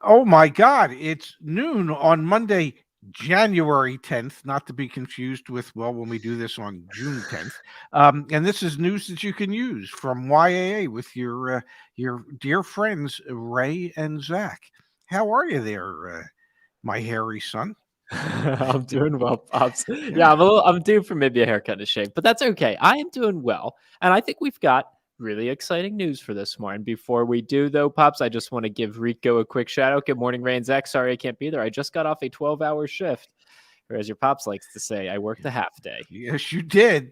Oh my God, it's noon on Monday, January 10th, not to be confused with, well, when we do this on June 10th. And this is news that you can use from YAA with your dear friends Ray and Zach. How are you there, my hairy son? I'm doing well, Pops. Yeah. Yeah, I'm due for maybe a haircut and a shave, but that's okay. I am doing well. And I think we've got really exciting news for this morning. Before we do, though, Pops, I just want to give Rico a quick shout out. Good morning, Ray and Zach. Sorry I can't be there. I just got off a 12-hour shift. Or as your Pops likes to say, I worked a half day. Yes, you did.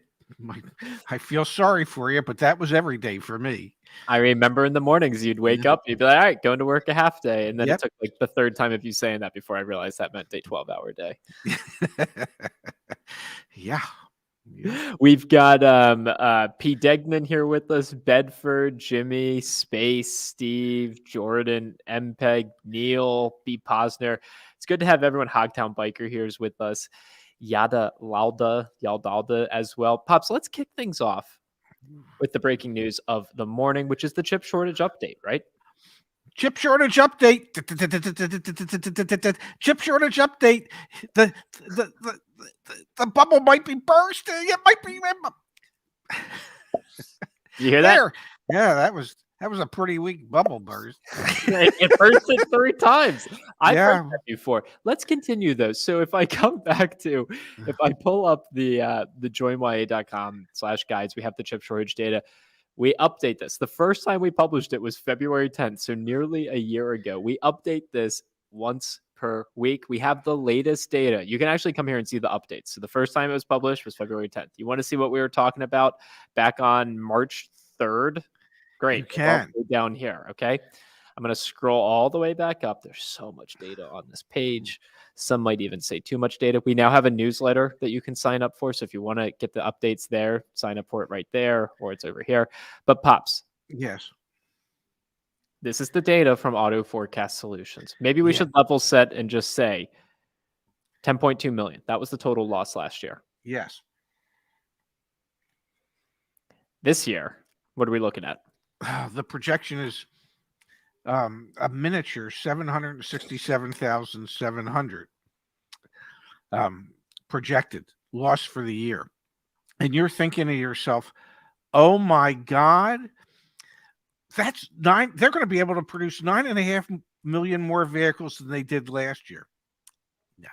I feel sorry for you, but that was every day for me. I remember in the mornings you'd wake up, you'd be like, all right, going to work a half day. And then it Yep. took like the third time of you saying that before I realized that meant a 12-hour day. Yeah. We've got P. Degnan here with us, Bedford, Jimmy, Space, Steve, Jordan, MPEG, Neil, B. Posner. It's good to have everyone. Hogtown Biker here is with us. Yaldalda as well. Pops, let's kick things off with the breaking news of the morning, which is the chip shortage update, right? Chip shortage update. Chip shortage update. The bubble might be bursting. It might be. You hear that? Yeah, that was a pretty weak bubble burst. It bursted 3 times. I've heard that before. Let's continue though. So if I come back to, if I pull up the joinya.com/guides, we have the chip shortage data. We update this. The first time we published it was February 10th, so nearly a year ago. We update this once per week. We have the latest data. You can actually come here and see the updates. So the first time it was published was February 10th. You want to see what we were talking about back on March 3rd? Great. You can. Down here, okay? I'm going to scroll all the way back up. There's so much data on this page. Some might even say too much data. We now have a newsletter that you can sign up for. So if you want to get the updates there, sign up for it right there, or it's over here. But Pops. Yes. This is the data from Auto Forecast Solutions. Maybe we should level set and just say 10.2 million. That was the total loss last year. Yes. This year, what are we looking at? The projection is a miniature 767,700 projected loss for the year. And you're thinking to yourself, oh my God, that's 9. They're going to be able to produce 9.5 million more vehicles than they did last year. No.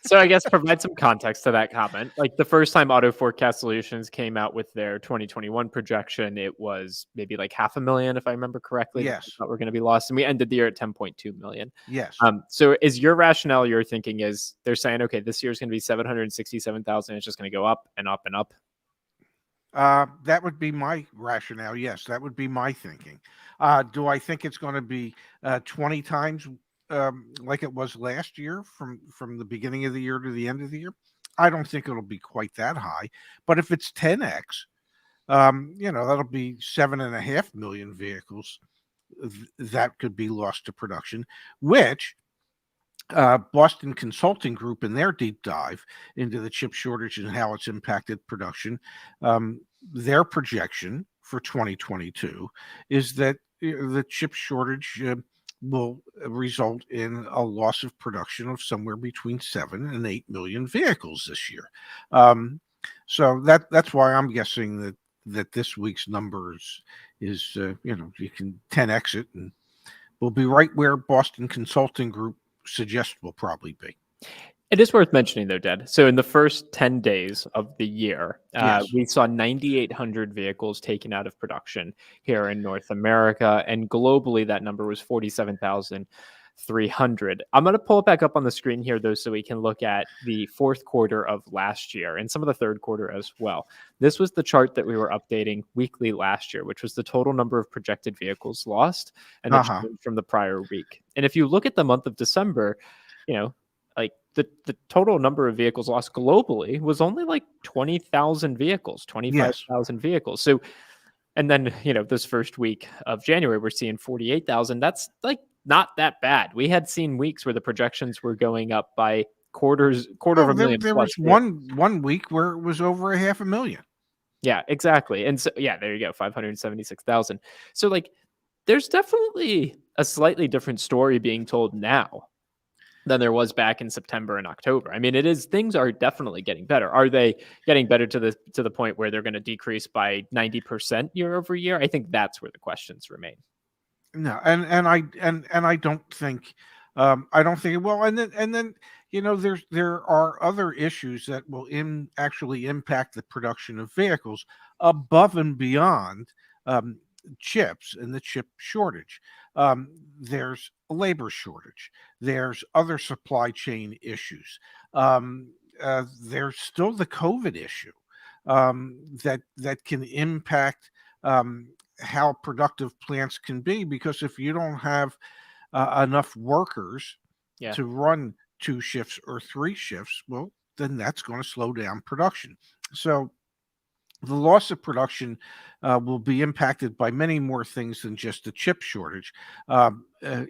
So I guess provide some context to that comment. Like the first time Auto Forecast Solutions came out with their 2021 projection, it was maybe like 500,000, if I remember correctly. Yes. That we're going to be lost. And we ended the year at 10.2 million. Yes. So is your rationale, you're thinking is they're saying, okay, this year is going to be 767,000. It's just going to go up and up and up. That would be my rationale. Yes, that would be my thinking. Do I think it's going to be 20 times like it was last year from the beginning of the year to the end of the year? I don't think it'll be quite that high. But if it's 10x, that'll be 7.5 million vehicles that could be lost to production, which Boston Consulting Group in their deep dive into the chip shortage and how it's impacted production, their projection for 2022 is that the chip shortage will result in a loss of production of somewhere between 7 and 8 million vehicles this year. So that's why I'm guessing that this week's numbers is you can 10x it, and we'll be right where Boston Consulting Group suggests will probably be. It is worth mentioning, though, Dad. So in the first 10 days of the year, we saw 9,800 vehicles taken out of production here in North America. And globally, that number was 47,300. I'm going to pull it back up on the screen here, though, so we can look at the fourth quarter of last year and some of the third quarter as well. This was the chart that we were updating weekly last year, which was the total number of projected vehicles lost and the change from the prior week. And if you look at the month of December, like the total number of vehicles lost globally was only like 20,000 vehicles, 25,000 vehicles. So, and then, this first week of January, we're seeing 48,000. That's like not that bad. We had seen weeks where the projections were going up by quarter of a million. There was one week where it was over 500,000. Yeah, exactly. And so, there you go, 576,000. So like, there's definitely a slightly different story being told now than there was back in September and October. I mean, things are definitely getting better. Are they getting better to the point where they're going to decrease by 90% year over year? I think that's where the questions remain. No, and I don't think I don't think well, and then there are other issues that will actually impact the production of vehicles above and beyond um, chips and the chip shortage. There's a labor shortage. There's other supply chain issues. There's still the COVID issue that can impact um, how productive plants can be, because if you don't have enough workers Yeah. to run two shifts or three shifts, well, then that's going to slow down production. So the loss of production will be impacted by many more things than just the chip shortage,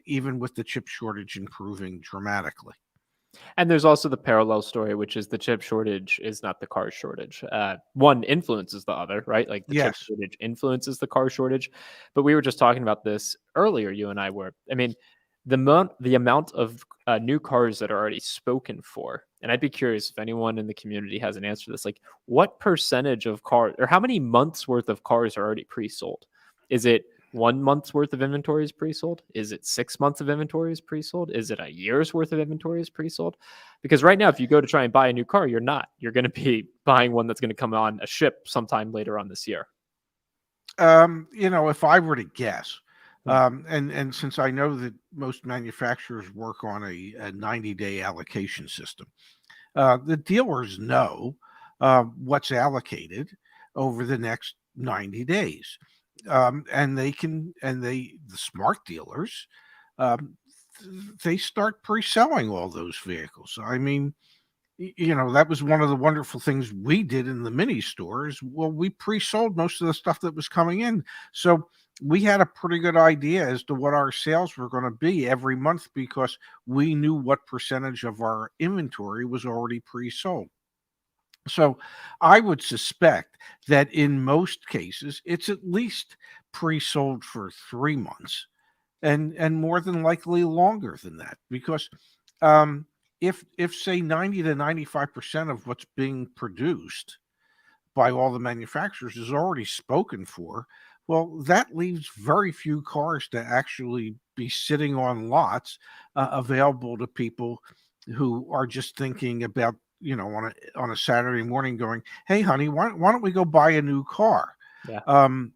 even with the chip shortage improving dramatically. And there's also the parallel story, which is the chip shortage is not the car shortage. One influences the other, right? Like the chip Yes. shortage influences the car shortage. But we were just talking about this earlier, you and I were. I mean, the amount of new cars that are already spoken for, and I'd be curious if anyone in the community has an answer to this. Like, what percentage of cars, or how many months worth of cars are already pre-sold? Is it 1 month's worth of inventory is pre-sold? Is it 6 months of inventory is pre-sold? Is it a year's worth of inventory is pre-sold? Because right now, if you go to try and buy a new car, you're not. You're going to be buying one that's going to come on a ship sometime later on this year. If I were to guess, Hmm. and since I know that most manufacturers work on a 90-day allocation system, the dealers know what's allocated over the next 90 days. And the smart dealers, um, they start pre-selling all those vehicles. I mean, that was one of the wonderful things we did in the mini stores. Well, we pre-sold most of the stuff that was coming in. So we had a pretty good idea as to what our sales were going to be every month, because we knew what percentage of our inventory was already pre-sold. So I would suspect that in most cases, it's at least pre-sold for 3 months, and more than likely longer than that, because um, if say 90 to 95% of what's being produced by all the manufacturers is already spoken for, well, that leaves very few cars to actually be sitting on lots available to people who are just thinking about, on a Saturday morning, going, "Hey, honey, why don't we go buy a new car?" Yeah. Um,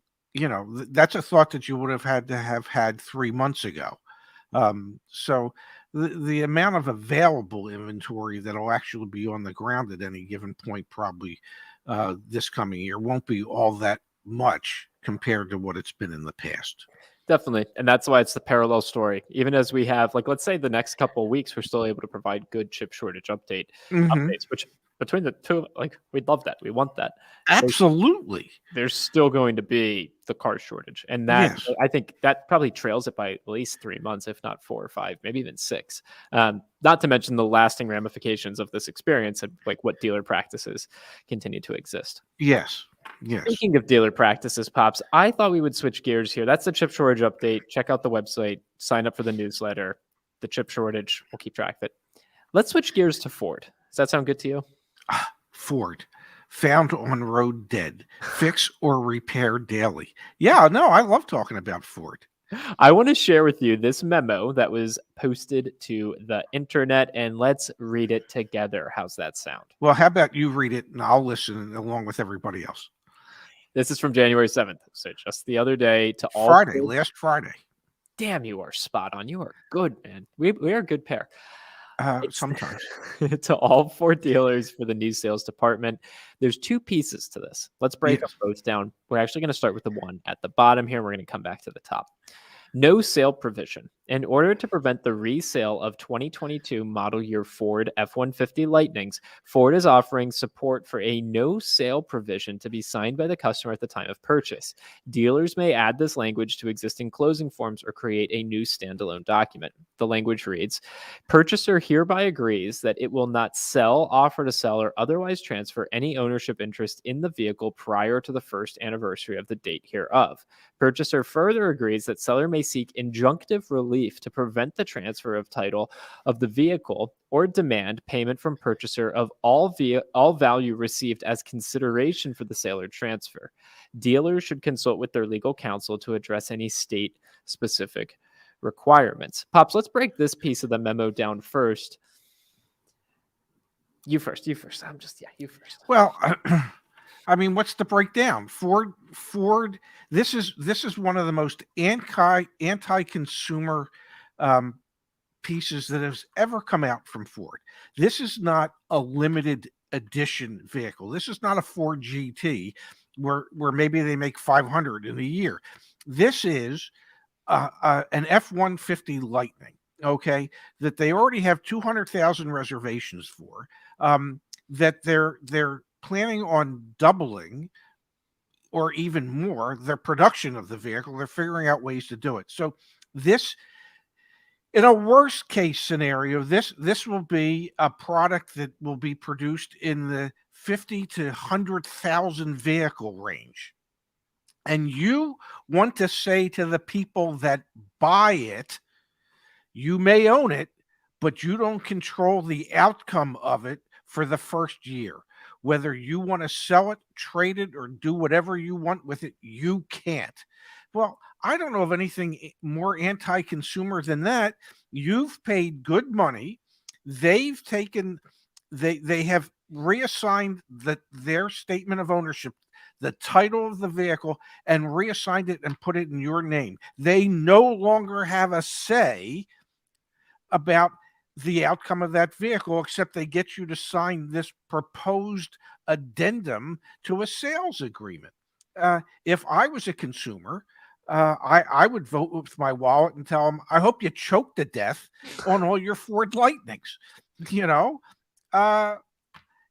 that's a thought that you would have had to have had 3 months ago. So the amount of available inventory that'll actually be on the ground at any given point, probably this coming year, won't be all that much compared to what it's been in the past. Definitely. And that's why it's the parallel story. Even as we have, like, let's say the next couple of weeks, we're still able to provide good chip shortage Hmm. updates, which between the two, like, we'd love that. We want that. There's, Absolutely. there's still going to be the car shortage. And that, Yes. I think that probably trails it by at least 3 months, if not 4 or 5, maybe even 6. Not to mention the lasting ramifications of this experience and like what dealer practices continue to exist. Yes. Yes. Speaking of dealer practices, Pops, I thought we would switch gears here. That's the chip shortage update. Check out the website, sign up for the newsletter. The chip shortage, we'll keep track of it. Let's switch gears to Ford. Does that sound good to you? Ford, found on road dead, fix or repair daily. Yeah, no, I love talking about Ford. I want to share with you this memo that was posted to the internet, and let's read it together. How's that sound? Well, how about you read it and I'll listen along with everybody else? This is from January 7th. So just the other day to all Friday, Ford. last Friday. Damn, you are spot on. You are good, man. We are a good pair. It's Sometimes. to all Ford dealers for the new sales department. There's two pieces to this. Let's break them Yes. both down. We're actually going to start with the one at the bottom here. We're going to come back to the top. No sale provision. In order to prevent the resale of 2022 model year Ford F-150 Lightnings, Ford is offering support for a no sale provision to be signed by the customer at the time of purchase. Dealers may add this language to existing closing forms or create a new standalone document. the language reads, purchaser hereby agrees that it will not sell, offer to sell, or otherwise transfer any ownership interest in the vehicle prior to the first anniversary of the date hereof. Purchaser further agrees that seller may seek injunctive relief to prevent the transfer of title of the vehicle or demand payment from purchaser of all value received as consideration for the sale or transfer. Dealers should consult with their legal counsel to address any state specific requirements. Pops, let's break this piece of the memo down first. You first. You first. You first. Well, I mean, what's the breakdown? Ford. This is one of the most anti-consumer pieces that has ever come out from Ford. This is not a limited edition vehicle. This is not a Ford GT where maybe they make 500 in a year. This is an F-150 Lightning, okay, that they already have 200,000 reservations for, that they're planning on doubling or even more their production of the vehicle. They're figuring out ways to do it. So this, in a worst case scenario, this will be a product that will be produced in the 50 to 100,000 vehicle range. And you want to say to the people that buy it, you may own it, but you don't control the outcome of it for the first year. Whether you want to sell it, trade it, or do whatever you want with it, you can't. Well, I don't know of anything more anti-consumer than that. You've paid good money. They have reassigned their statement of ownership, the title of the vehicle, and reassigned it and put it in your name. They no longer have a say about the outcome of that vehicle, except they get you to sign this proposed addendum to a sales agreement. If I was a consumer, I would vote with my wallet and tell them, I hope you choke to death on all your Ford Lightnings.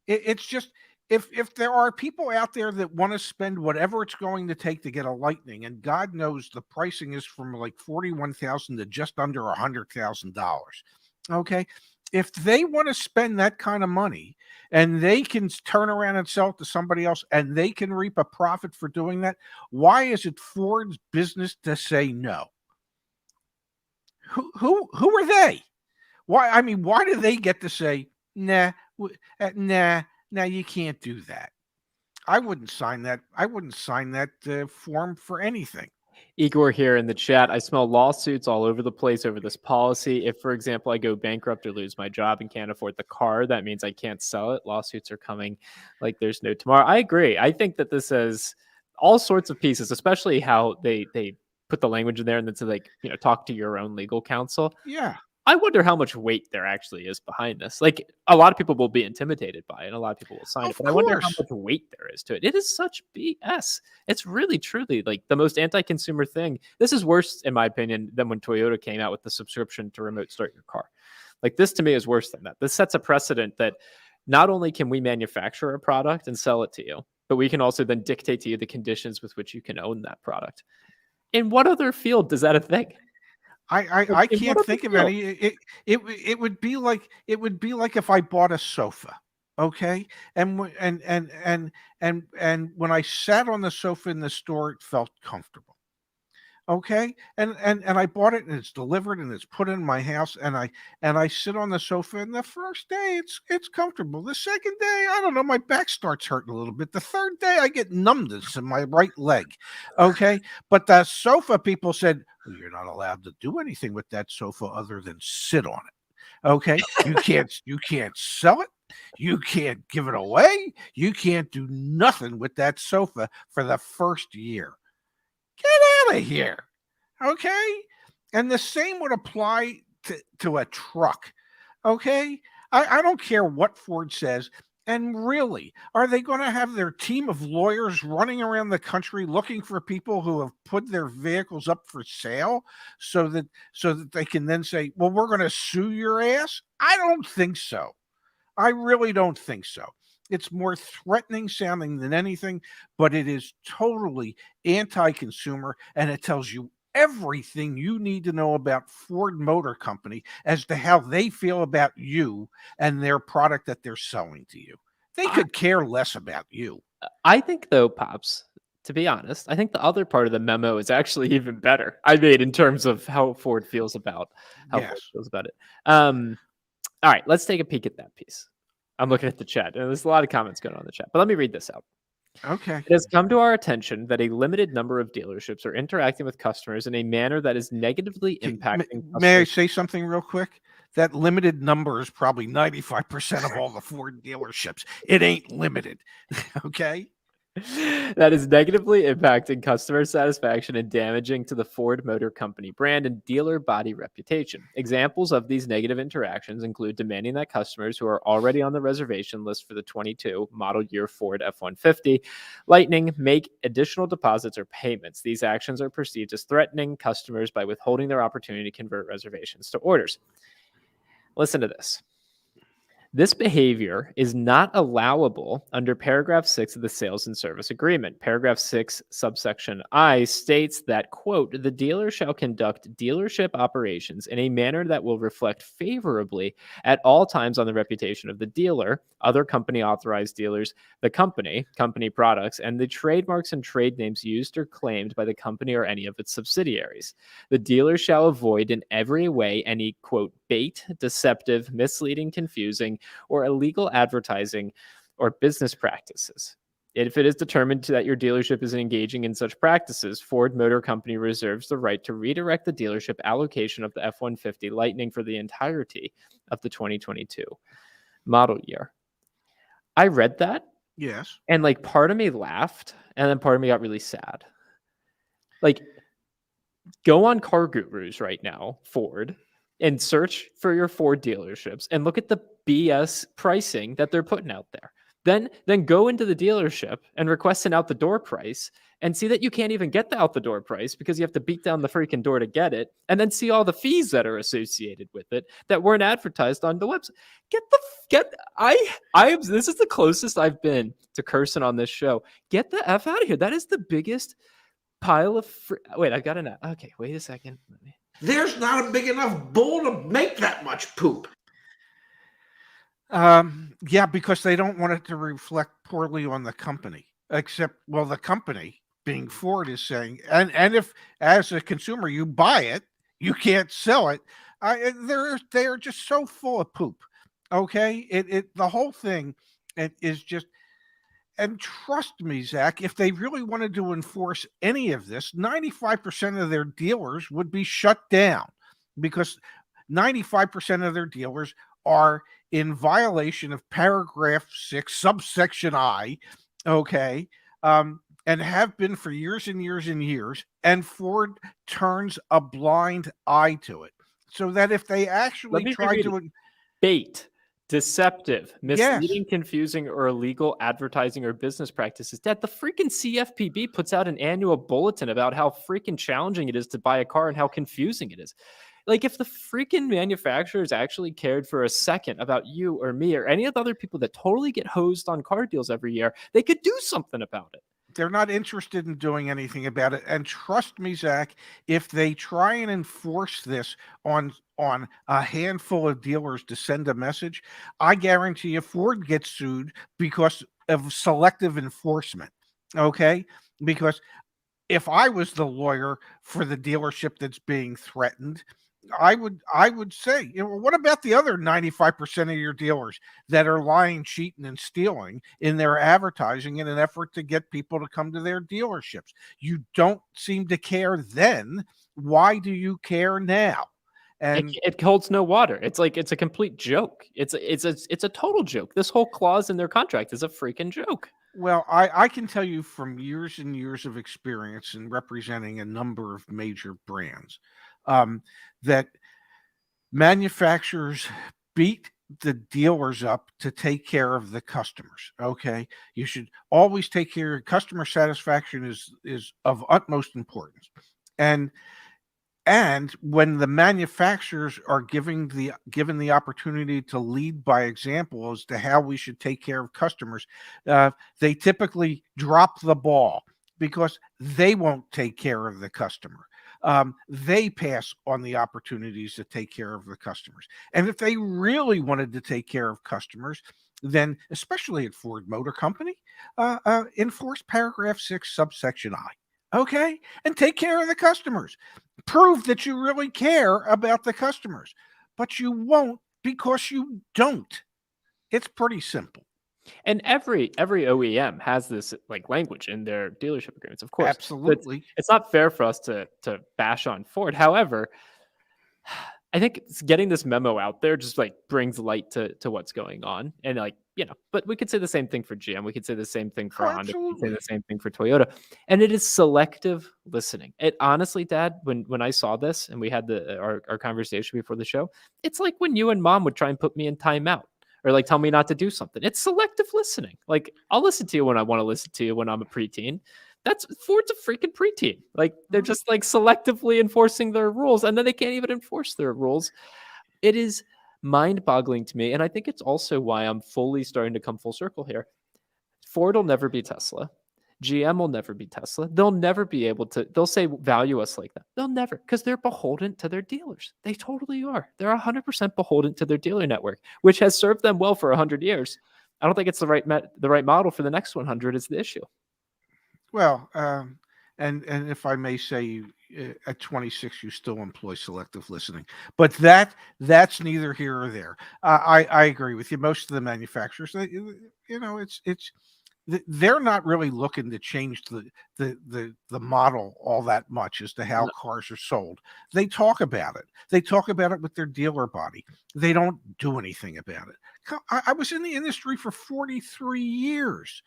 It's just, if there are people out there that want to spend whatever it's going to take to get a Lightning, and God knows the pricing is from like $41,000 to just under $100,000. Okay, if they want to spend that kind of money and they can turn around and sell it to somebody else and they can reap a profit for doing that, why is it Ford's business to say no? Who are they? Why? I mean, why do they get to say nah? Nah, you can't do that. I wouldn't sign that. I wouldn't sign that form for anything. Igor here in the chat. I smell lawsuits all over the place over this policy. If, for example, I go bankrupt or lose my job and can't afford the car, that means I can't sell it. Lawsuits are coming like there's no tomorrow. I agree. I think that this has all sorts of pieces, especially how they put the language in there and then to talk to your own legal counsel. Yeah. I wonder how much weight there actually is behind this. Like, a lot of people will be intimidated by it, and a lot of people will sign it. But I wonder how much weight there is to it. It is such BS. It's really, truly like the most anti-consumer thing. This is worse, in my opinion, than when Toyota came out with the subscription to remote start your car. Like, this to me is worse than that. This sets a precedent that not only can we manufacture a product and sell it to you, but we can also then dictate to you the conditions with which you can own that product. In what other field does that a thing? I can't think of any. It would be like if I bought a sofa, okay, and when I sat on the sofa in the store, it felt comfortable, okay, and I bought it and it's delivered and it's put in my house, and I sit on the sofa, and the first day it's comfortable. The second day, I don't know, my back starts hurting a little bit. The third day, I get numbness in my right leg, okay, but the sofa people said, well, you're not allowed to do anything with that sofa other than sit on it. Okay. You can't sell it. You can't give it away. You can't do nothing with that sofa for the first year. Get out of here. Okay. And the same would apply to a truck. Okay. I don't care what Ford says. And really, are they going to have their team of lawyers running around the country looking for people who have put their vehicles up for sale so that they can then say, well, we're going to sue your ass? I don't think so. I really don't think so. It's more threatening sounding than anything, but it is totally anti-consumer, and it tells you everything you need to know about Ford Motor Company as to how they feel about you and their product that they're selling to you. They I, could care less about you. I think though, Pops, to be honest, I think the other part of the memo is actually even better. I mean, in terms of how Ford feels about Yes. it. Um, all right, let's take a peek at that piece. I'm looking at the chat, and there's a lot of comments going on in the chat. But let me read this out. Okay. It has come to our attention that a limited number of dealerships are interacting with customers in a manner that is negatively impacting May I customers. say something real quick? That limited number is probably 95% of all the Ford dealerships. It ain't limited. Okay. That is negatively impacting customer satisfaction and damaging to the Ford Motor Company brand and dealer body reputation. Examples of these negative interactions include demanding that customers who are already on the reservation list for the 22 model year Ford F-150 Lightning make additional deposits or payments. These actions are perceived as threatening customers by withholding their opportunity to convert reservations to orders. Listen to this. This behavior is not allowable under paragraph 6 of the sales and service agreement. Paragraph 6, subsection I states that, quote, the dealer shall conduct dealership operations in a manner that will reflect favorably at all times on the reputation of the dealer, other company authorized dealers, the company, company products, and the trademarks and trade names used or claimed by the company or any of its subsidiaries. The dealer shall avoid in every way any, quote, bait, deceptive, misleading, confusing, or illegal advertising or business practices. If it is determined that your dealership is engaging in such practices, Ford Motor Company reserves the right to redirect the dealership allocation of the F-150 Lightning for the entirety of the 2022 model year. I read that Yes. and like part of me laughed and then part of me got really sad. Like, go on Car Gurus right now, Ford, and search for your Ford dealerships and look at the BS pricing that they're putting out there. Then go into the dealership and request an out the door price and see that you can't even get the out the door price because you have to beat down the freaking door to get it, and then see all the fees that are associated with it that weren't advertised on the website. Get I this is the closest I've been to cursing on this show. Get the F out of here. That is the biggest pile of wait, I've got an okay, wait a second. There's not a big enough bowl to make that much poop. Yeah, because they don't want it to reflect poorly on the company. Except, well, the company, being Ford, is saying, and if as a consumer you buy it, you can't sell it. They're just so full of poop. Okay, the whole thing is just. And trust me, Zach, if they really wanted to enforce any of this, 95% of their dealers would be shut down because 95% of their dealers are in violation of paragraph 6, subsection I, okay, and have been for years and years and years. And Ford turns a blind eye to it. So that if they Let actually me try reread it. to, Bait, deceptive, yes, misleading, confusing, or illegal advertising or business practices. That the freaking CFPB puts out an annual bulletin about how freaking challenging it is to buy a car and how confusing it is. Like, if the freaking manufacturers actually cared for a second about you or me or any of the other people that totally get hosed on car deals every year, they could do something about it. they're not interested in doing anything about it. And trust me, Zach, if they try and enforce this on a handful of dealers to send a message, I guarantee you Ford gets sued because of selective enforcement. Okay, because if I was the lawyer for the dealership that's being threatened, I would say, what about the other 95% of your dealers that are lying, cheating, and stealing in their advertising in an effort to get people to come to their dealerships? You don't seem to care then. Why do you care now? And It holds no water. It's like it's a complete joke. It's a total joke. This whole clause in their contract is a freaking joke. well, I can tell you from years and years of experience in representing a number of major brands, that manufacturers beat the dealers up to take care of the customers. Okay, you should always take care of customer satisfaction is of utmost importance. And and when the manufacturers are given the opportunity to lead by example as to how we should take care of customers, they typically drop the ball because they won't take care of the customer. they pass on the opportunities to take care of the customers. And if they really wanted to take care of customers, then especially at Ford Motor Company, enforce paragraph 6, subsection I. Okay, and take care of the customers. Prove that you really care about the customers, but you won't because you don't. It's pretty simple. And every OEM has this like language in their dealership agreements, of course. So Absolutely. it's not fair for us to bash on Ford. However, I think getting this memo out there just like brings light to what's going on. And like, but we could say the same thing for GM. We could say the same thing for Oh, Honda. We could say absolutely. the same thing for Toyota. And it is selective listening. It honestly, Dad, when I saw this and we had our conversation before the show, it's like when you and Mom would try and put me in timeout or like tell me not to do something. It's selective listening. Like I'll listen to you when I want to listen to you when I'm a preteen. That's Ford's a freaking preteen. Like they're just like selectively enforcing their rules, and then they can't even enforce their rules. It is mind-boggling to me, and I think it's also why I'm fully starting to come full circle here. Ford will never be Tesla. GM will never be Tesla. They'll never be able to. They'll say value us like that. They'll never, because they're beholden to their dealers. They totally are. They're 100% beholden to their dealer network, which has served them well for 100 years. I don't think it's the right model for the next 100 is the issue. Well, and if I may say, at 26, you still employ selective listening, but that's neither here or there. I agree with you. Most of the manufacturers, they're not really looking to change the model all that much as to how cars are sold. They talk about it. They talk about it with their dealer body. They don't do anything about it. I was in the industry for 43 years.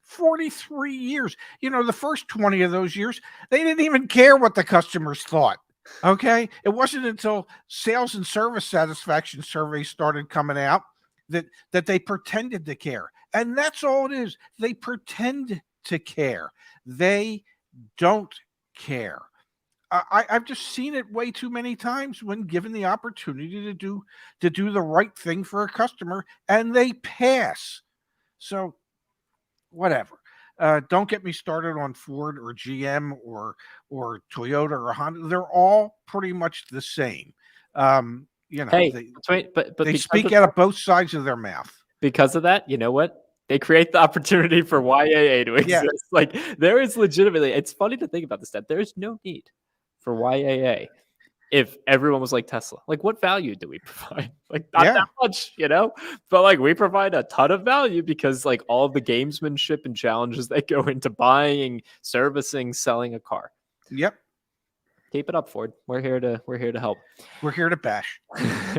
43 years. The first 20 of those years, they didn't even care what the customers thought. Okay. It wasn't until sales and service satisfaction surveys started coming out that they pretended to care. And that's all it is. They pretend to care. They don't care. I've just seen it way too many times when given the opportunity to do the right thing for a customer, and they pass. So whatever. Don't get me started on Ford or GM or Toyota or Honda. They're all pretty much the same. Hey, but they speak out of both sides of their mouth. Because of that, you know what? They create the opportunity for YAA to exist. Yeah. Like there is legitimately, it's funny to think about this, that there is no need for YAA if everyone was like Tesla. Like what value do we provide? Like not that much, but like we provide a ton of value because like all the gamesmanship and challenges that go into buying, servicing, selling a car. Yep. Keep it up, Ford. We're here to help. We're here to bash.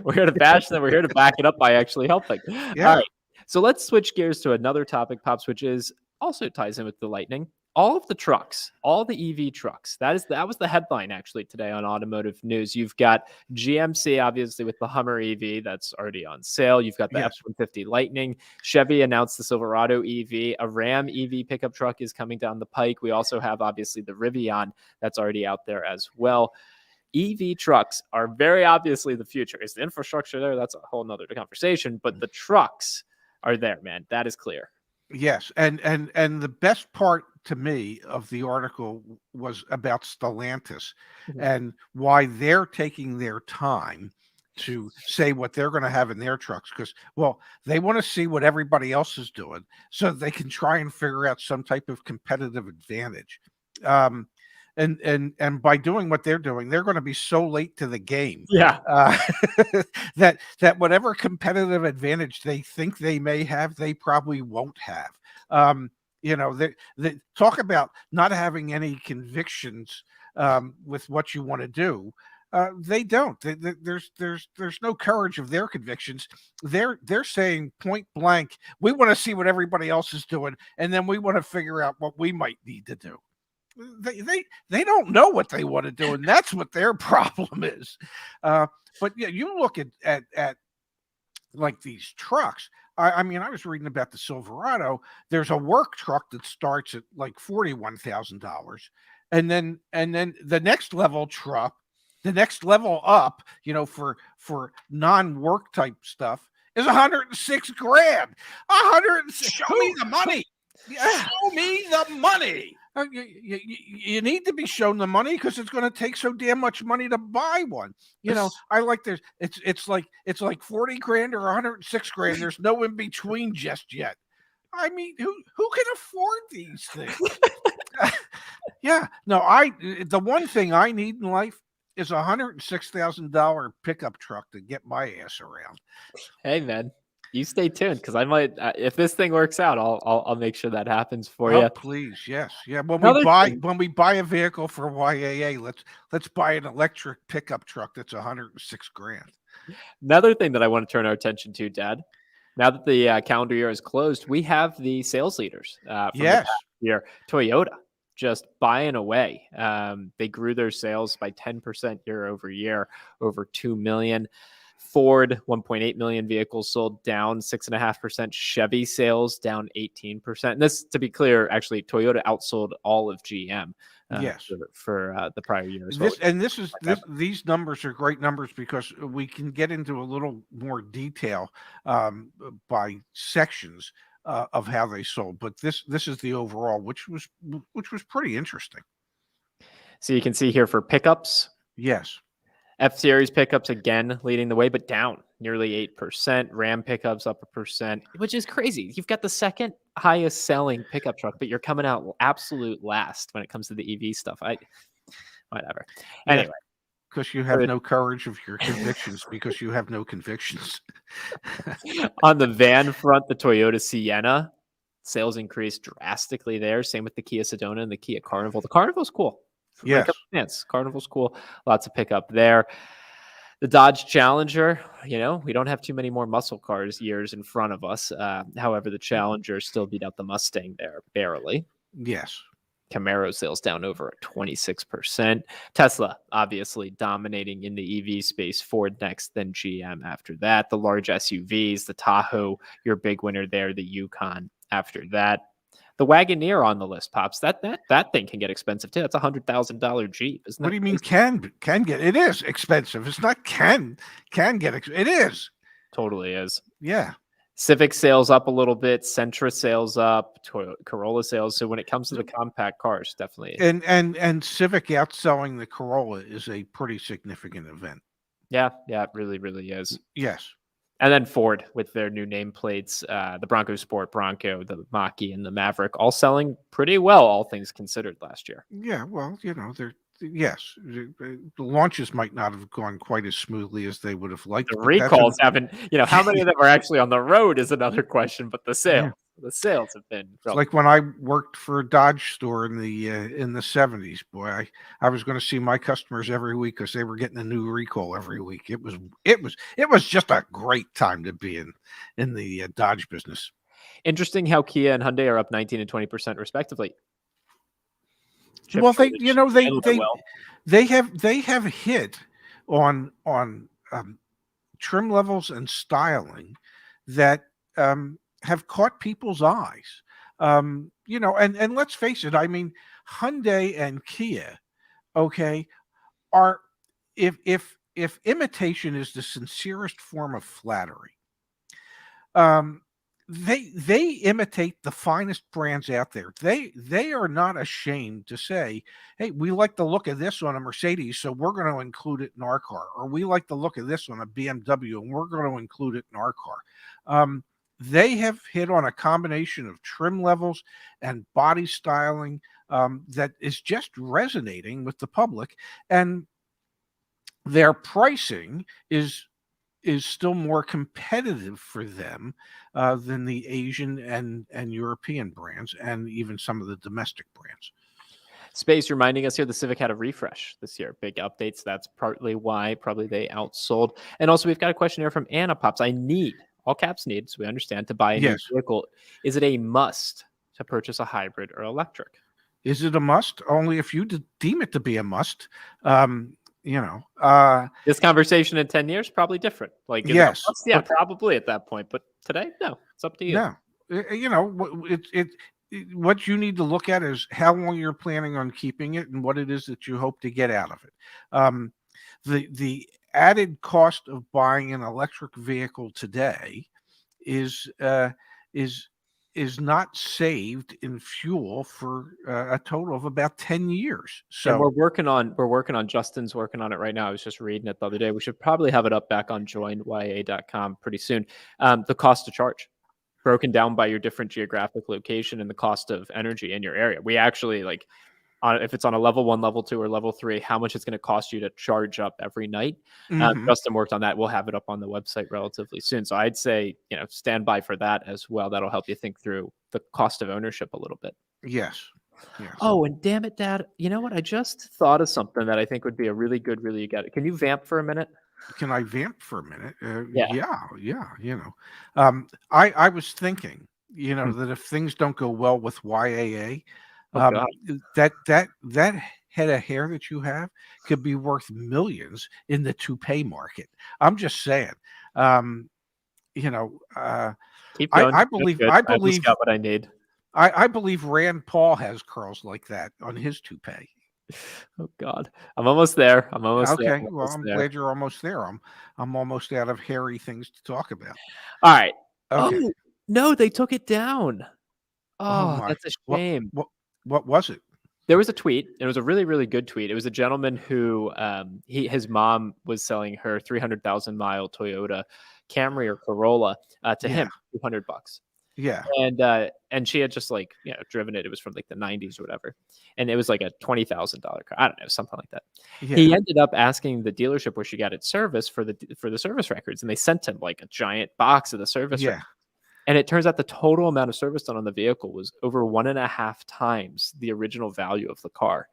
We're here to bash, and then we're here to back it up by actually helping. Yeah. All right. So let's switch gears to another topic, Pops, which is also ties in with the Lightning. All of the trucks, all the EV trucks. That was the headline actually today on Automotive News. You've got GMC, obviously, with the Hummer EV that's already on sale. You've got the F-150 Lightning. Chevy announced the Silverado EV. A Ram EV pickup truck is coming down the pike. We also have, obviously, the Rivian that's already out there as well. EV trucks are very obviously the future. Is the infrastructure there? That's a whole nother conversation. But the trucks are there, man. That is clear. Yes, and the best part to me of the article was about Stellantis and why they're taking their time to say what they're going to have in their trucks, because they want to see what everybody else is doing so they can try and figure out some type of competitive advantage. And by doing what they're doing, they're going to be so late to the game. Yeah. That whatever competitive advantage they think they may have, they probably won't have. They talk about not having any convictions with what you want to do. They don't. There's no courage of their convictions. They're saying point blank, we want to see what everybody else is doing, and then we want to figure out what we might need to do. They don't know what they want to do, and that's what their problem is. But yeah, you look at like these trucks. I mean, I was reading about the Silverado. There's a work truck that starts at like $41,000, and then the next level truck, the next level up, for non-work type stuff is $106,000. 106. Show me the money. Show me the money. You need to be shown the money because it's going to take so damn much money to buy one. I like there's it's like 40 grand or 106 grand. There's no in between just yet. I mean, who can afford these things? Yeah, no, the one thing I need in life is $106,000 pickup truck to get my ass around. Hey, man, you stay tuned because I might, if this thing works out, I'll make sure that happens for Oh, you. please, yes, yeah. When Another thing, we buy a vehicle for YAA, let's buy an electric pickup truck that's 106 grand. another thing that I want to turn our attention to, Dad. Now that the calendar year is closed, we have the sales leaders from the Yes, past year. Toyota just buying away. They grew their sales by 10% year over year, over 2 million. Ford, 1.8 million vehicles sold, down 6.5%. Chevy sales down 18%. And this, to be clear, actually, Toyota outsold all of GM yes. for the prior year as well. These numbers are great numbers because we can get into a little more detail by sections of how they sold. But this is the overall, which was pretty interesting. So you can see here for pickups, Yes. F-Series pickups again leading the way, but down nearly 8%. Ram pickups up 1%, which is crazy. You've got the second highest selling pickup truck, but you're coming out absolute last when it comes to the EV stuff. Whatever. Anyway. Because you have no courage of your convictions because you have no convictions. On the van front, the Toyota Sienna sales increased drastically there. Same with the Kia Sedona and the Kia Carnival. The Carnival's cool. Yes. Carnival's cool. Lots of pickup there. The Dodge Challenger, we don't have too many more muscle cars years in front of us. However, the Challenger still beat out the Mustang there barely. Yes. Camaro sales down over 26%. Tesla, obviously dominating in the EV space. Ford next, then GM after that. The large SUVs, the Tahoe, your big winner there. The Yukon after that. The Wagoneer on the list, Pops. That thing can get expensive too. That's $100,000 Jeep. Isn't What that do you mean crazy? can get? It is expensive. It's not can get. It is. Totally is. Yeah. Civic sales up a little bit. Sentra sales up. Corolla sales. So when it comes to the compact cars, definitely. And Civic outselling the Corolla is a pretty significant event. Yeah, it really, really is. Yes. And then Ford with their new nameplates, the Bronco Sport, Bronco, the Mach-E, and the Maverick, all selling pretty well, all things considered, last year. Yeah, well, the launches might not have gone quite as smoothly as they would have liked. The recalls haven't, how many of them are actually on the road is another question, but the sales have been. It's like when I worked for a Dodge store in the 70s. Boy, I was going to see my customers every week because they were getting a new recall every week. It was just a great time to be in the Dodge business. Interesting how Kia and Hyundai are up 19 and 20% respectively. Well, they have hit on trim levels and styling that have caught people's eyes. And let's face it. I mean, Hyundai and Kia, okay, are if imitation is the sincerest form of flattery, they imitate the finest brands out there. They are not ashamed to say, "Hey, we like the look of this on a Mercedes, so we're going to include it in our car," or "We like the look of this on a BMW, and we're going to include it in our car." They have hit on a combination of trim levels and body styling that is just resonating with the public, and their pricing is still more competitive for them than the Asian and European brands, and even some of the domestic brands. Space reminding us here, the Civic had a refresh this year. Big updates. That's partly why probably they outsold. And also, we've got a question here from Anna Pops. I need, all caps need, so we understand, to buy a new vehicle. Is it a must to purchase a hybrid or electric? Is it a must? Only if you deem it to be a must. This conversation in 10 years, probably different. Like, yes, yeah, probably at that point. But today, no, it's up to you. No, what you need to look at is how long you're planning on keeping it and what it is that you hope to get out of it. The added cost of buying an electric vehicle today is is not saved in fuel for a total of about 10 years. And So, Justin's working on it right now. I was just reading it the other day. We should probably have it up back on joinya.com pretty soon. The cost to charge, broken down by your different geographic location and the cost of energy in your area. We actually if it's on a level 1, level 2, or level 3, how much it's going to cost you to charge up every night. mhm, Justin worked on that. We'll have it up on the website relatively soon. So I'd say, stand by for that as well. That'll help you think through the cost of ownership a little bit. yes, yes. Oh, and damn it, Dad. You know what? I just thought of something that I think would be a really good, really good. Can you vamp for a minute? Can I vamp for a minute? Yeah. Yeah. I was thinking, Hmm. that if things don't go well with YAA, Oh, God. that head of hair that you have could be worth millions in the toupee market. I'm just saying. Um, you know, uh, Keep I, going. I That's believe, good. I I almost believe, got what I need. I believe Rand Paul has curls like that on his toupee. Oh, God. I'm almost there. I'm almost there. Okay, I'm well, almost I'm there. glad you're almost there. I'm almost out of hairy things to talk about. All right. Okay. Oh, no, they took it down. Oh Oh, my. that's a What shame. what what was it? There was a tweet. It was a really, really good tweet. It was a gentleman who his mom was selling her 300,000-mile Toyota Camry or Corolla to Yeah. him, $200. Yeah. And she had just driven it. It was from like the 90s or whatever. And it was like a $20,000 car. I don't know, something like that. Yeah. He ended up asking the dealership where she got it serviced for the service records, and they sent him like a giant box of the service Yeah. records. And it turns out the total amount of service done on the vehicle was over 1.5 times the original value of the car.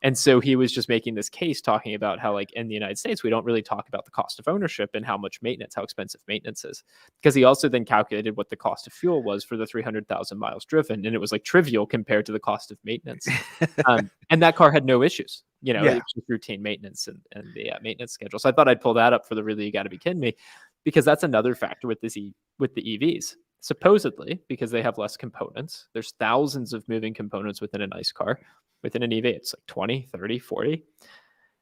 And so he was just making this case talking about how, like, in the United States, we don't really talk about the cost of ownership and how much maintenance, how expensive maintenance is. Because he also then calculated what the cost of fuel was for the 300,000 miles driven. And it was like trivial compared to the cost of maintenance. And that car had no issues. It Yeah. was just routine maintenance and the maintenance schedule. So I thought I'd pull that up for the really, you got to be kidding me, because that's another factor with the EVs. Supposedly, because they have less components, there's thousands of moving components within a nice car. Within an EV, it's like 20, 30, 40.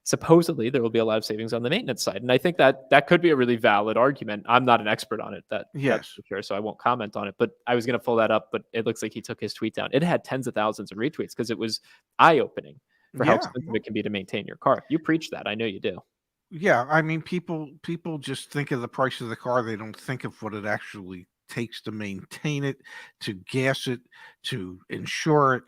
Supposedly, there will be a lot of savings on the maintenance side. And I think that could be a really valid argument. I'm not an expert on it, that's Yes. for sure, so I won't comment on it. But I was going to pull that up, but it looks like he took his tweet down. It had tens of thousands of retweets because it was eye-opening for how Yeah. expensive it can be to maintain your car. You preach that. I know you do. Yeah. I mean, people just think of the price of the car. They don't think of what it actually takes to maintain it, to gas it, to insure it,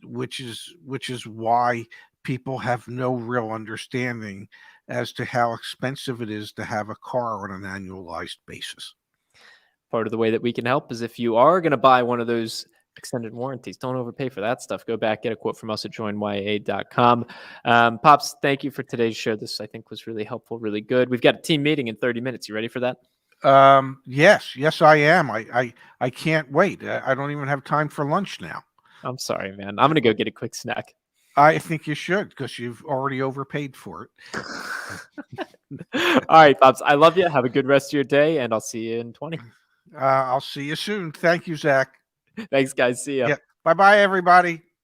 which is why people have no real understanding as to how expensive it is to have a car on an annualized basis. Part of the way that we can help is if you are going to buy one of those extended warranties, don't overpay for that stuff. Go back, get a quote from us at joinya.com. Pops, thank you for today's show. This, I think, was really helpful, really good. We've got a team meeting in 30 minutes. You ready for that? Yes, I am. I can't wait. I don't even have time for lunch now. I'm sorry, man. I'm going to go get a quick snack. I think you should, because you've already overpaid for it. All right, Pops. I love you. Have a good rest of your day, and I'll see you in 20. I'll see you soon. Thank you, Zach. Thanks, guys. See ya. Yeah. Bye-bye, everybody.